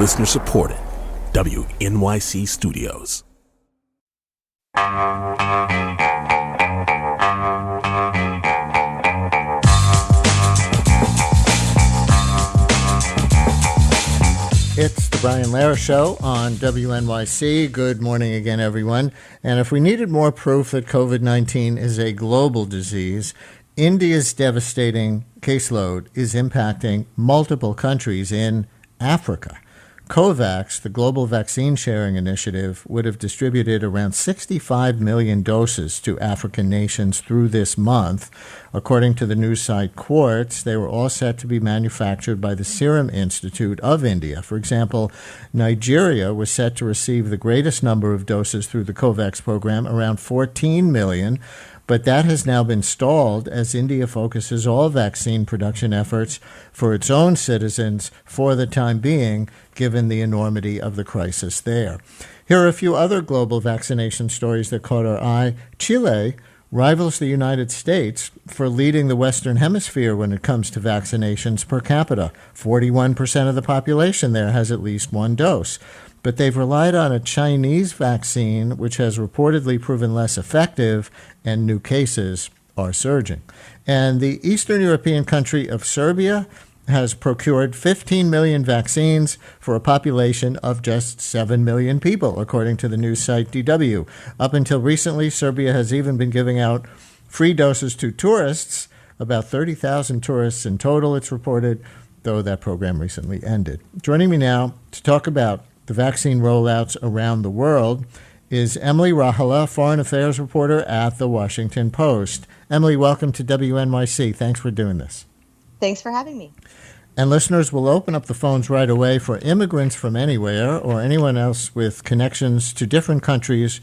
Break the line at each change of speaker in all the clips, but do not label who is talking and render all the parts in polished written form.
Listener supported. WNYC Studios.
It's the Brian Lehrer Show on WNYC. Good morning again, everyone. And if we needed more proof that COVID-19 is a global disease, India's devastating caseload is impacting multiple countries in Africa. COVAX, the global vaccine sharing initiative, would have distributed around 65 million doses to African nations through this month. According to the news site Quartz, they were all set to be manufactured by the Serum Institute of India. For example, Nigeria was set to receive the greatest number of doses through the COVAX program, around 14 million. But that has now been stalled as India focuses all vaccine production efforts for its own citizens for the time being, given the enormity of the crisis there. Here are a few other global vaccination stories that caught our eye. Chile rivals the United States for leading the Western Hemisphere when it comes to vaccinations per capita. 41% of the population there has at least one dose. But they've relied on a Chinese vaccine, which has reportedly proven less effective, and new cases are surging. And the Eastern European country of Serbia has procured 15 million vaccines for a population of just 7 million people, according to the news site DW. Up until recently, Serbia has even been giving out free doses to tourists, about 30,000 tourists in total, it's reported, though that program recently ended. Joining me now to talk about the vaccine rollouts around the world is Emily Rahala, foreign affairs reporter at The Washington Post. Emily, welcome to WNYC. Thanks for doing this.
Thanks for having me.
And listeners, will open up the phones right away for immigrants from anywhere or anyone else with connections to different countries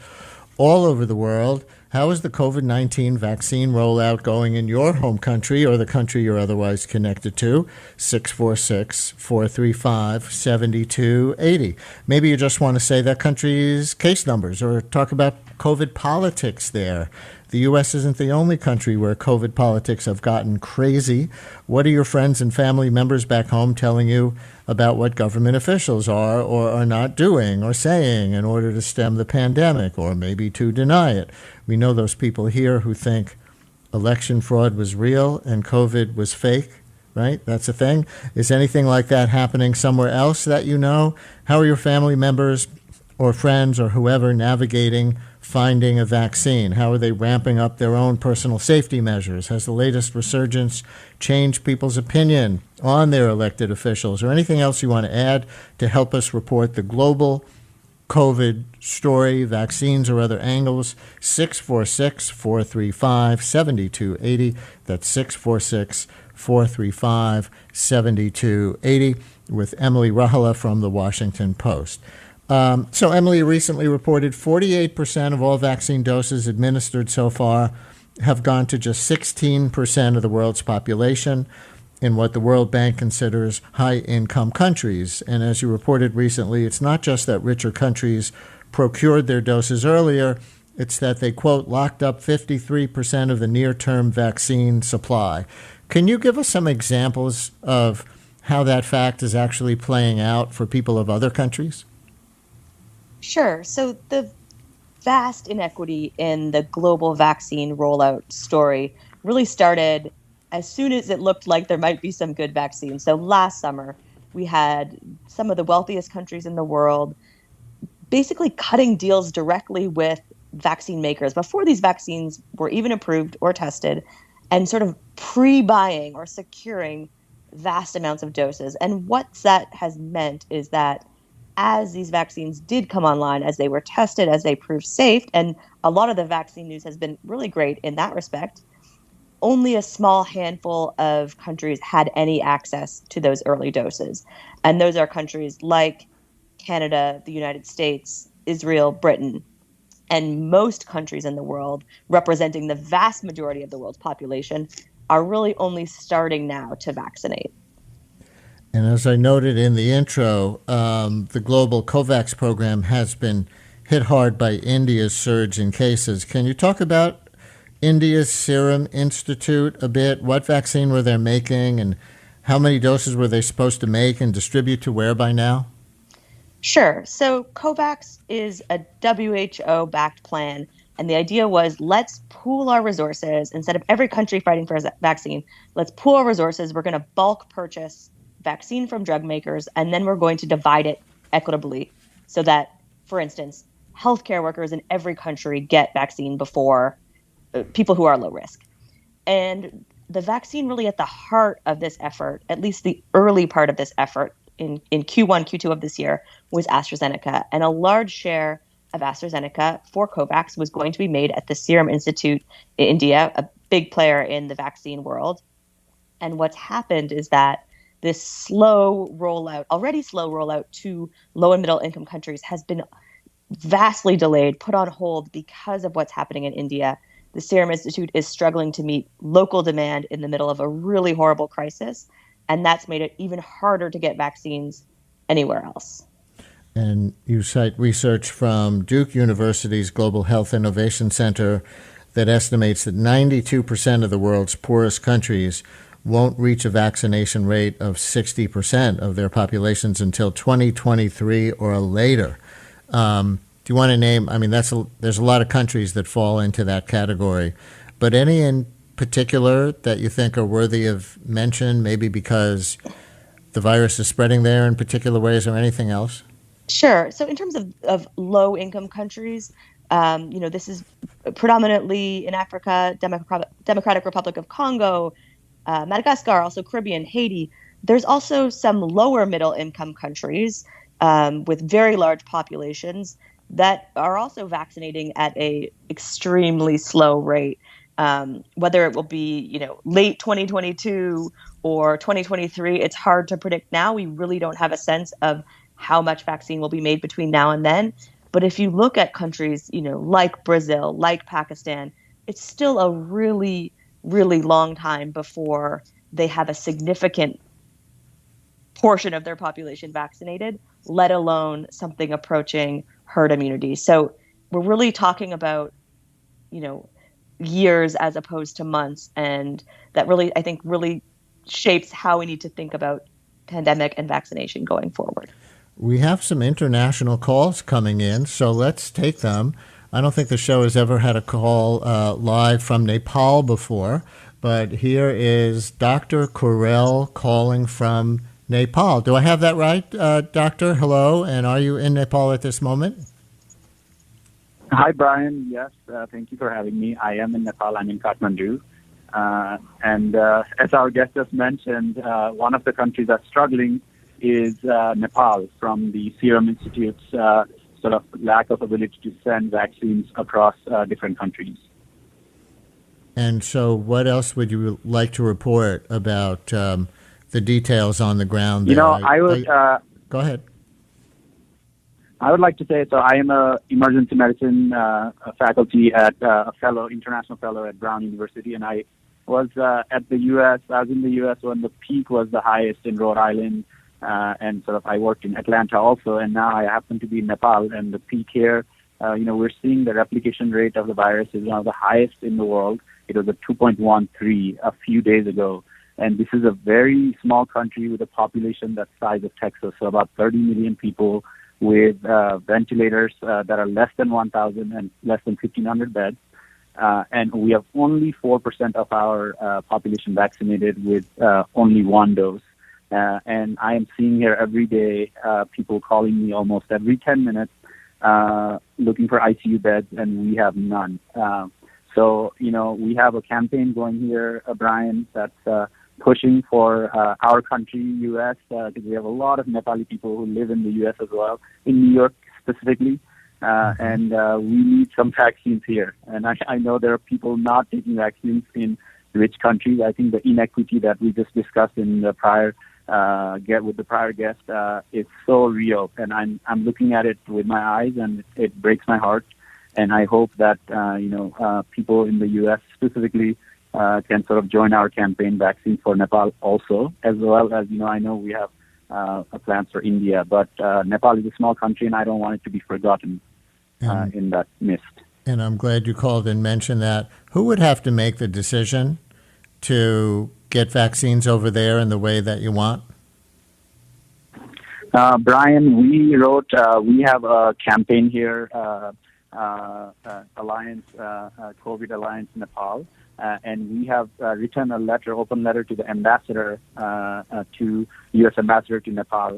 all over the world. How is the COVID-19 vaccine rollout going in your home country or the country you're otherwise connected to? 646-435-7280. Maybe you just want to say that country's case numbers or talk about COVID politics there. The U.S. isn't the only country where COVID politics have gotten crazy. What are your friends and family members back home telling you about what government officials are or are not doing or saying in order to stem the pandemic or maybe to deny it? We know those people here who think election fraud was real and COVID was fake, right? That's a thing. Is anything like that happening somewhere else that you know? How are your family members or friends or whoever navigating finding a vaccine? How are they ramping up their own personal safety measures? Has the latest resurgence changed people's opinion on their elected officials? Or anything else you want to add to help us report the global COVID story, vaccines or other angles? 646-435-7280. That's 646-435-7280 with Emily Rahala from The Washington Post. So Emily recently reported 48% of all vaccine doses administered so far have gone to just 16% of the world's population in what the World Bank considers high-income countries. And as you reported recently, it's not just that richer countries procured their doses earlier, it's that they, quote, locked up 53% of the near-term vaccine supply. Can you give us some examples of how that fact is actually playing out for people of other countries?
Sure. So the vast inequity in the global vaccine rollout story really started as soon as it looked like there might be some good vaccines. So last summer, we had some of the wealthiest countries in the world basically cutting deals directly with vaccine makers before these vaccines were even approved or tested, and sort of pre-buying or securing vast amounts of doses. And what that has meant is that as these vaccines did come online, as they were tested, as they proved safe, and a lot of the vaccine news has been really great in that respect, only a small handful of countries had any access to those early doses. And those are countries like Canada, the United States, Israel, Britain, and most countries in the world, representing the vast majority of the world's population, are really only starting now to vaccinate.
And as I noted in the intro, the global COVAX program has been hit hard by India's surge in cases. Can you talk about India's Serum Institute a bit? What vaccine were they making and how many doses were they supposed to make and distribute to where by now?
Sure. So COVAX is a WHO-backed plan, and the idea was let's pool our resources instead of every country fighting for a vaccine. Let's pool our resources. We're going to bulk purchase vaccine from drug makers, and then we're going to divide it equitably so that, for instance, healthcare workers in every country get vaccine before people who are low risk. And the vaccine really at the heart of this effort, at least the early part of this effort in Q1, Q2 of this year, was AstraZeneca. And a large share of AstraZeneca for COVAX was going to be made at the Serum Institute in India, a big player in the vaccine world. And what's happened is that this already slow rollout to low and middle income countries has been vastly delayed, put on hold because of what's happening in India. The Serum Institute is struggling to meet local demand in the middle of a really horrible crisis, and that's made it even harder to get vaccines anywhere else.
And you cite research from Duke University's Global Health Innovation Center that estimates that 92% of the world's poorest countries won't reach a vaccination rate of 60% of their populations until 2023 or later. Do you want to name? I mean, there's a lot of countries that fall into that category, but any in particular that you think are worthy of mention, maybe because the virus is spreading there in particular ways or anything else?
Sure. So in terms of low-income countries, this is predominantly in Africa, Democratic Republic of Congo, Madagascar, also Caribbean, Haiti. There's also some lower middle-income countries with very large populations that are also vaccinating at a extremely slow rate. Whether it will be, late 2022 or 2023, it's hard to predict now. We really don't have a sense of how much vaccine will be made between now and then. But if you look at countries, like Brazil, like Pakistan, it's still a really, really long time before they have a significant portion of their population vaccinated, let alone something approaching herd immunity. So we're really talking about, years as opposed to months. And that really, I think, really shapes how we need to think about pandemic and vaccination going forward.
We have some international calls coming in, so let's take them. I don't think the show has ever had a call live from Nepal before, but here is Dr. Kurel calling from Nepal. Do I have that right, Doctor? Hello, and are you in Nepal at this moment?
Hi, Brian. Yes, thank you for having me. I am in Nepal. I'm in Kathmandu. And as our guest just mentioned, one of the countries that's struggling is Nepal, from the Serum Institute's sort of lack of ability to send vaccines across different countries.
And so what else would you like to report about the details on the ground there? Go ahead.
I would like to say, so I am a emergency medicine faculty at international fellow at Brown University, and I was I was in the U.S. when the peak was the highest in Rhode Island, and sort of I worked in Atlanta also, and now I happen to be in Nepal, and the peak here, we're seeing the replication rate of the virus is one of the highest in the world. It was at 2.13 a few days ago. And this is a very small country with a population that's the size of Texas, so about 30 million people with ventilators that are less than 1,000 and less than 1,500 beds. And we have only 4% of our population vaccinated with only one dose. And I am seeing here every day people calling me almost every 10 minutes looking for ICU beds, and we have none. So, we have a campaign going here, Brian, that's pushing for our country, U.S., because we have a lot of Nepali people who live in the U.S. as well, in New York specifically, and we need some vaccines here. And I know there are people not taking vaccines in rich countries. I think the inequity that we just discussed in the prior guest is so real, and I'm looking at it with my eyes, and it breaks my heart. And I hope that people in the U.S. specifically can sort of join our campaign, Vaccine for Nepal, also, as well as I know we have plans for India, but Nepal is a small country, and I don't want it to be forgotten in that mist.
And I'm glad you called and mentioned that. Who would have to make the decision to get vaccines over there in the way that you want?
Brian, we have a campaign here, Alliance, COVID Alliance Nepal, and we have written a open letter to the ambassador, to U.S. ambassador to Nepal.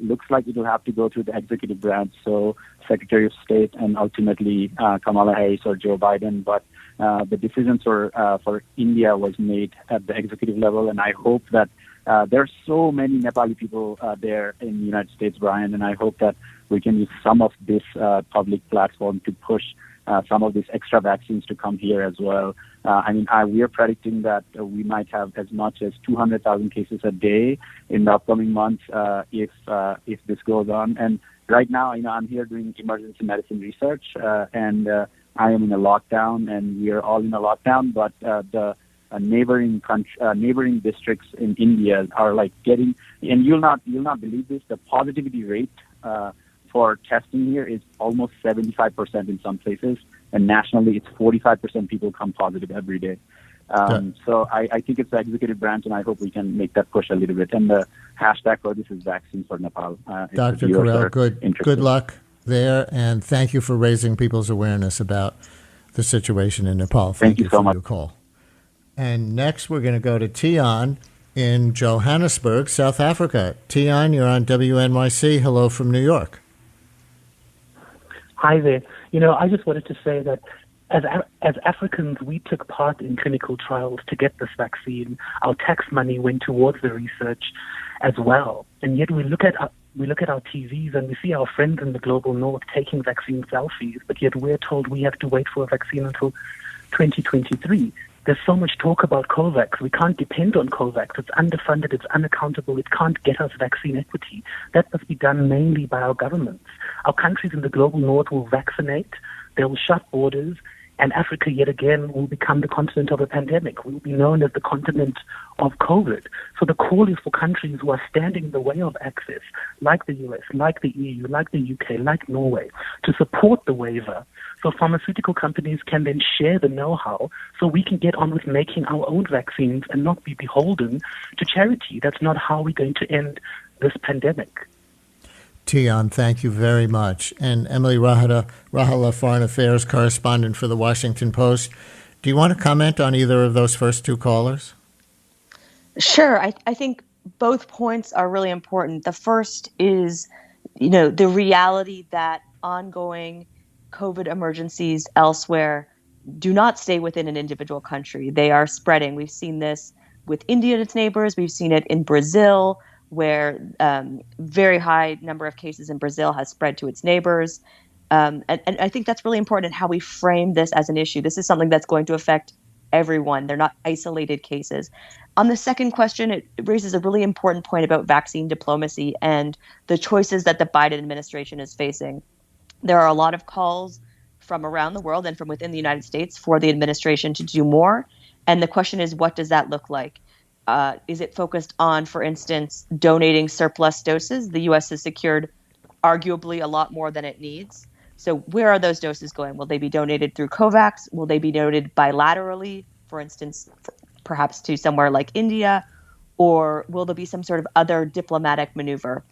Looks like it will have to go through the executive branch, so Secretary of State and ultimately Kamala Harris or Joe Biden. But the decision for India was made at the executive level, and I hope that there are so many Nepali people there in the United States, Brian, and I hope that we can use some of this public platform to push some of these extra vaccines to come here as well. We are predicting that we might have as much as 200,000 cases a day in the upcoming months if this goes on. And right now, I'm here doing emergency medicine research, and I am in a lockdown, and we are all in a lockdown. But the neighboring districts in India are getting, and you'll not believe this, the positivity rate for testing here is almost 75% in some places, and nationally it's 45% people come positive every day. So I think it's the executive branch, and I hope we can make that push a little bit. And the hashtag for this is vaccine for Nepal.
Dr. Karel, good luck there, and thank you for raising people's awareness about the situation in Nepal. Thank you so much for your call. And next we're going to go to Tian in Johannesburg, South Africa. Tian, you're on WNYC. Hello from New York.
Hi there. I just wanted to say that as Africans, we took part in clinical trials to get this vaccine. Our tax money went towards the research as well. And yet we look at our TVs and we see our friends in the global north taking vaccine selfies, but yet we're told we have to wait for a vaccine until 2023. There's so much talk about COVAX. We can't depend on COVAX. It's underfunded. It's unaccountable. It can't get us vaccine equity. That must be done mainly by our governments. Our countries in the global north will vaccinate. They will shut borders. And Africa, yet again, will become the continent of a pandemic. We will be known as the continent of COVID. So the call is for countries who are standing in the way of access, like the US, like the EU, like the UK, like Norway, to support the waiver. So pharmaceutical companies can then share the know-how so we can get on with making our own vaccines and not be beholden to charity. That's not how we're going to end this pandemic.
Tian, thank you very much. And Emily Rahala, Foreign Affairs Correspondent for The Washington Post. Do you want to comment on either of those first two callers?
Sure. I think both points are really important. The first is, the reality that ongoing COVID emergencies elsewhere do not stay within an individual country. They are spreading. We've seen this with India and its neighbors. We've seen it in Brazil, where very high number of cases in Brazil has spread to its neighbors. And I think that's really important in how we frame this as an issue. This is something that's going to affect everyone. They're not isolated cases. On the second question, it raises a really important point about vaccine diplomacy and the choices that the Biden administration is facing. There are a lot of calls from around the world and from within the United States for the administration to do more. And the question is, what does that look like? Is it focused on, for instance, donating surplus doses? The U.S. has secured arguably a lot more than it needs. So where are those doses going? Will they be donated through COVAX? Will they be donated bilaterally, for instance, perhaps to somewhere like India? Or will there be some sort of other diplomatic maneuver?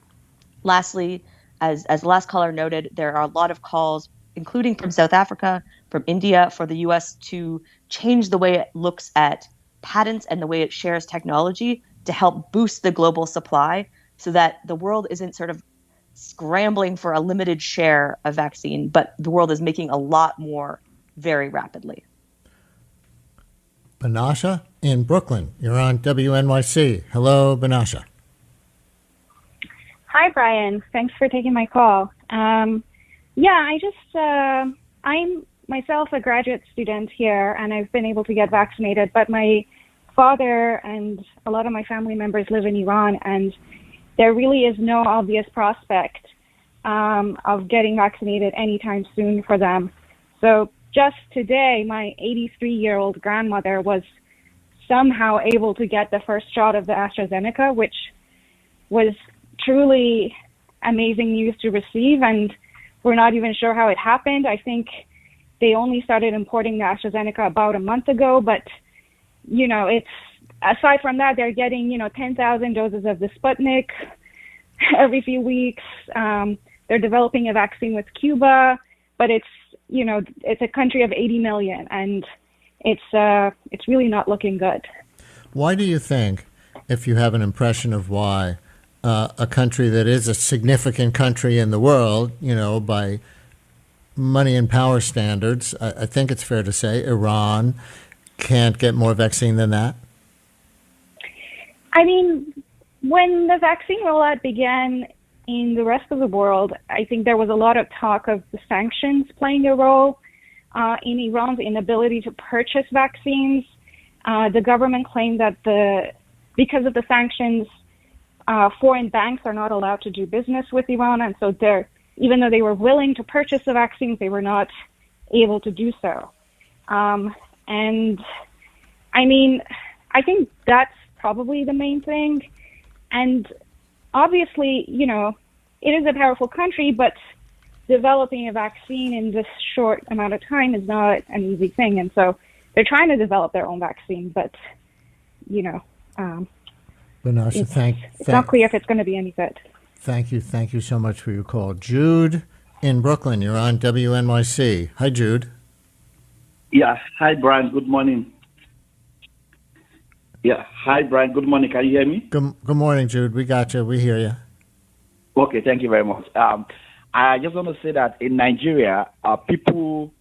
Lastly, as the last caller noted, there are a lot of calls, including from South Africa, from India, for the U.S. to change the way it looks at patents and the way it shares technology to help boost the global supply so that the world isn't sort of scrambling for a limited share of vaccine, but the world is making a lot more very rapidly.
Banasha in Brooklyn, you're on WNYC. Hello, Banasha.
Hi, Brian. Thanks for taking my call. I'm myself a graduate student here, and I've been able to get vaccinated, but my father and a lot of my family members live in Iran, and there really is no obvious prospect of getting vaccinated anytime soon for them. So just today, my 83-year-old grandmother was somehow able to get the first shot of the AstraZeneca, which was truly amazing news to receive, and we're not even sure how it happened. I think they only started importing the AstraZeneca about a month ago, but it's aside from that, they're getting 10,000 doses of the Sputnik. every few weeks. They're developing a vaccine with Cuba, but it's a country of 80 million, and it's really not looking good.
Why do you think, if you have an impression of why, a country that is a significant country in the world, by money and power standards, I think it's fair to say Iran can't get more vaccine than that?
I mean, when the vaccine rollout began in the rest of the world, I think there was a lot of talk of the sanctions playing a role in Iran's inability to purchase vaccines. The government claimed that because of the sanctions, foreign banks are not allowed to do business with Iran, and so even though they were willing to purchase the vaccines, they were not able to do so. And I mean, I think that's probably the main thing. And obviously, it is a powerful country, but developing a vaccine in this short amount of time is not an easy thing. And so they're trying to develop their own vaccine, but,
Vanessa,
it's not clear if it's going to be any good.
Thank you so much for your call. Jude in Brooklyn, you're on WNYC. Hi, Jude.
Yeah. Hi, Brian. Good morning. Yeah. Hi, Brian. Good morning. Can you hear me?
Good morning, Jude. We got you. We hear you.
Okay. Thank you very much. I just want to say that in Nigeria, people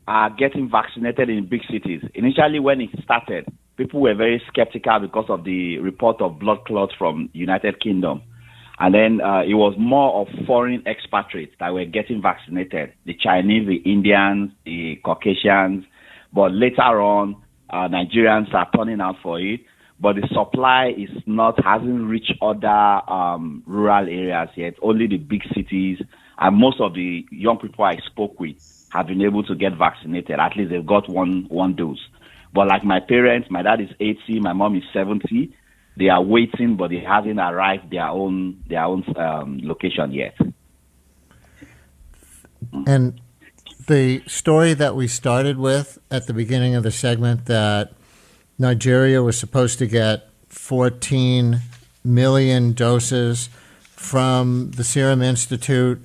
are getting vaccinated in big cities. Initially, when it started, people were very skeptical because of the report of blood clots from United Kingdom. And then it was more of foreign expatriates that were getting vaccinated, the Chinese, the Indians, the Caucasians. But later on, Nigerians are turning out for it. But the supply hasn't reached other rural areas yet, only the big cities. And most of the young people I spoke with have been able to get vaccinated. At least they've got one dose. But like my parents, my dad is 80, my mom is 70. They are waiting, but they haven't arrived their own location yet.
And the story that we started with at the beginning of the segment, that Nigeria was supposed to get 14 million doses from the Serum Institute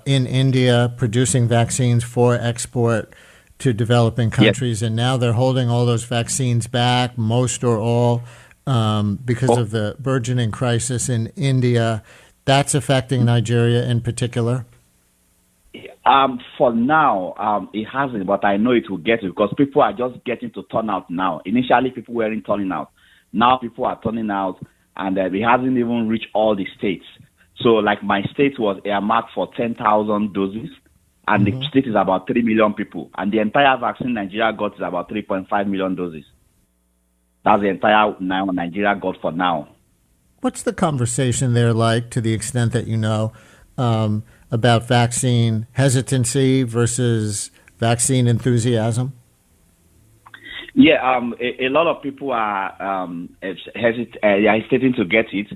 in India, producing vaccines for export to developing countries. Yep. And now they're holding all those vaccines back, most or all, because of the burgeoning crisis in India. That's affecting Nigeria in particular?
For now, it hasn't, but I know it will get it because people are just getting to turn out now. Initially, people weren't turning out. Now people are turning out, and it hasn't even reached all the states. So, like my state was earmarked for 10,000 doses, and the state is about 3 million people. And the entire vaccine Nigeria got is about 3.5 million doses. That's the entire Nigeria got for now.
What's the conversation there like, to the extent that you know, about vaccine hesitancy versus vaccine enthusiasm?
Yeah, a lot of people are hesitating to get it.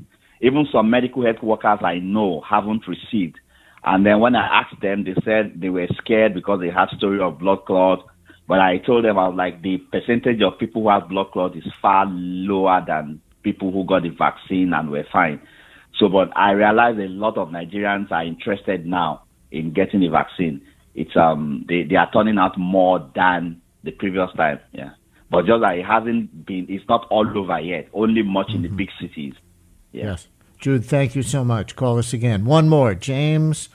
Even some medical health workers I know haven't received. And then when I asked them, they said they were scared because they had story of blood clot. But I told them, I was like, the percentage of people who have blood clot is far lower than people who got the vaccine and were fine. So, but I realize a lot of Nigerians are interested now in getting the vaccine. It's they are turning out more than the previous time. Yeah, but just like it's not all over yet. Only much in the big cities. Yeah.
Yes, Jude, thank you so much. Call us again. One more, James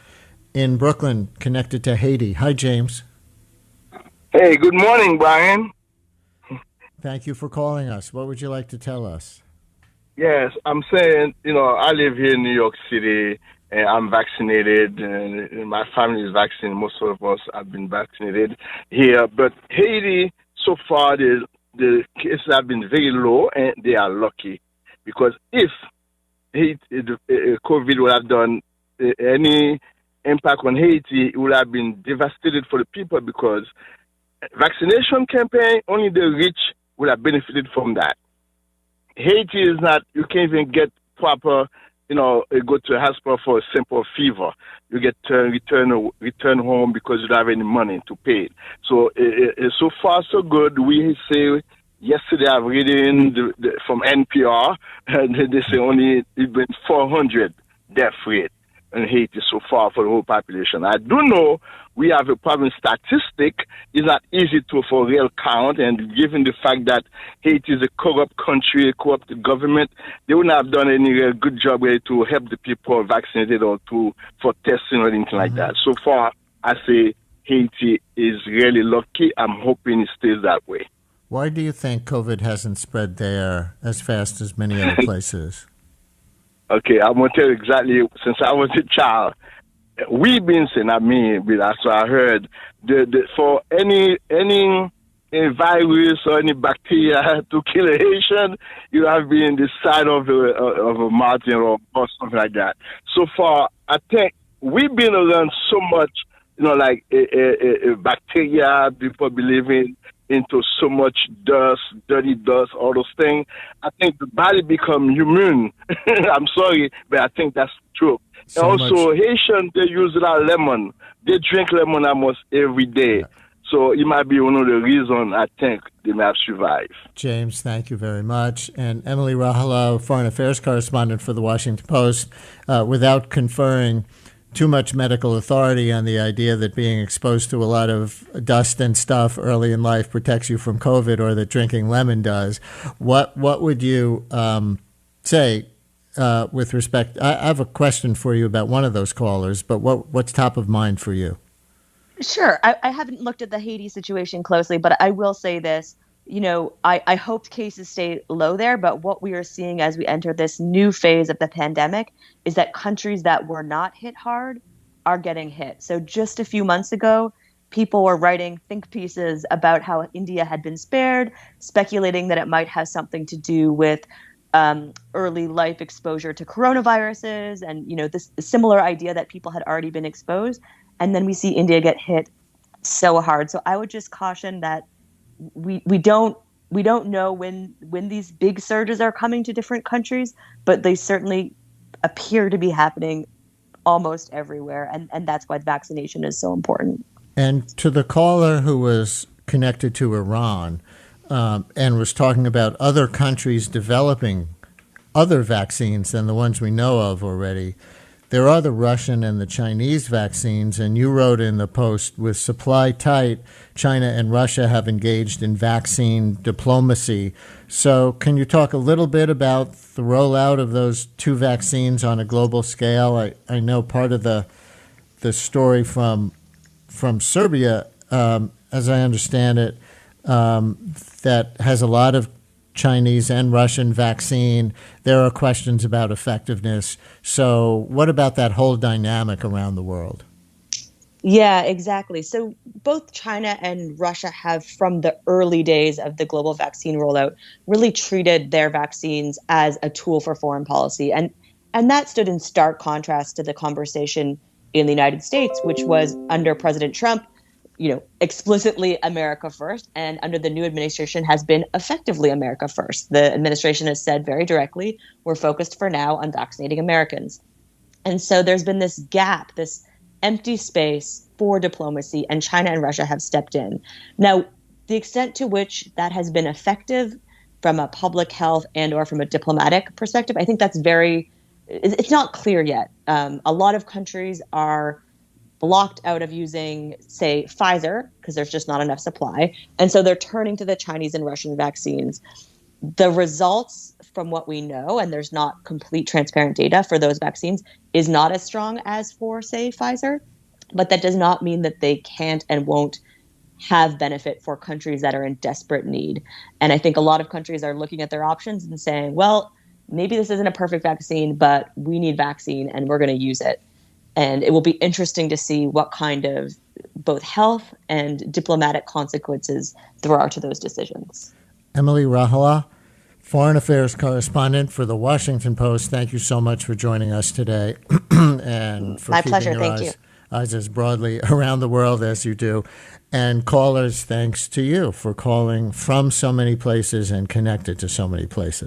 in Brooklyn, connected to Haiti. Hi, James.
Hey, good morning, Brian.
Thank you for calling us. What would you like to tell us?
Yes, I'm saying, I live here in New York City, and I'm vaccinated, and my family is vaccinated. Most of us have been vaccinated here. But Haiti, so far, the cases have been very low, and they are lucky. Because if COVID would have done any impact on Haiti, it would have been devastated for the people, because vaccination campaign, only the rich would have benefited from that. Haiti is not, you can't even get proper, go to a hospital for a simple fever. You get return home because you don't have any money to pay. So so far so good. We say, yesterday I read from NPR, and they say only it's been 400 death rate in Haiti so far for the whole population. I do know we have a problem statistic. It's not easy for real count, and given the fact that Haiti is a corrupt country, a corrupt government, they wouldn't have done any real good job really to help the people vaccinated or for testing or anything like that. So far, I say Haiti is really lucky. I'm hoping it stays that way.
Why do you think COVID hasn't spread there as fast as many other places?
Okay, I'm going to tell you exactly. Since I was a child, we've been saying, but that's what I heard, for any virus or any bacteria to kill a Haitian, you have been the side of a mountain or something like that. So far, I think we've been around so much, like a bacteria, people believing into so much dust, dirty dust, all those things. I think the body become immune. I'm sorry, but I think that's true. So and also, Haitians, they use a lot of lemon. They drink lemon almost every day. Yeah. So it might be one of the reasons I think they may have survived.
James, thank you very much. And Emily Rahala, foreign affairs correspondent for the Washington Post, without conferring too much medical authority on the idea that being exposed to a lot of dust and stuff early in life protects you from COVID, or that drinking lemon does. What would you say with respect? I have a question for you about one of those callers, but what's top of mind for you?
Sure. I haven't looked at the Haiti situation closely, but I will say this. I hope cases stay low there, but what we are seeing as we enter this new phase of the pandemic is that countries that were not hit hard are getting hit. So just a few months ago, people were writing think pieces about how India had been spared, speculating that it might have something to do with early life exposure to coronaviruses and, this similar idea that people had already been exposed. And then we see India get hit so hard. So I would just caution that we don't know when these big surges are coming to different countries, but they certainly appear to be happening almost everywhere, and that's why vaccination is so important.
And to the caller who was connected to Iran and was talking about other countries developing other vaccines than the ones we know of already, there are the Russian and the Chinese vaccines, and you wrote in the Post, with supply tight, China and Russia have engaged in vaccine diplomacy. So can you talk a little bit about the rollout of those two vaccines on a global scale? I know part of the story from Serbia, as I understand it, that has a lot of Chinese and Russian vaccine. There are questions about effectiveness. So what about that whole dynamic around the world?
Yeah, exactly. So both China and Russia have, from the early days of the global vaccine rollout, really treated their vaccines as a tool for foreign policy. And that stood in stark contrast to the conversation in the United States, which was under President Trump, explicitly America first, and under the new administration has been effectively America first. The administration has said very directly, we're focused for now on vaccinating Americans. And so there's been this gap, this empty space for diplomacy, and China and Russia have stepped in. Now, the extent to which that has been effective from a public health and or from a diplomatic perspective, I think it's not clear yet. A lot of countries are blocked out of using, say, Pfizer, because there's just not enough supply. And so they're turning to the Chinese and Russian vaccines. The results from what we know, and there's not complete transparent data for those vaccines, is not as strong as for, say, Pfizer. But that does not mean that they can't and won't have benefit for countries that are in desperate need. And I think a lot of countries are looking at their options and saying, well, maybe this isn't a perfect vaccine, but we need vaccine and we're going to use it. And it will be interesting to see what kind of both health and diplomatic consequences there are to those decisions.
Emily Rahala, foreign affairs correspondent for the Washington Post, thank you so much for joining us today and for
My
keeping
pleasure.
your
Thank you.
eyes as broadly around the world as you do. And callers, thanks to you for calling from so many places and connected to so many places.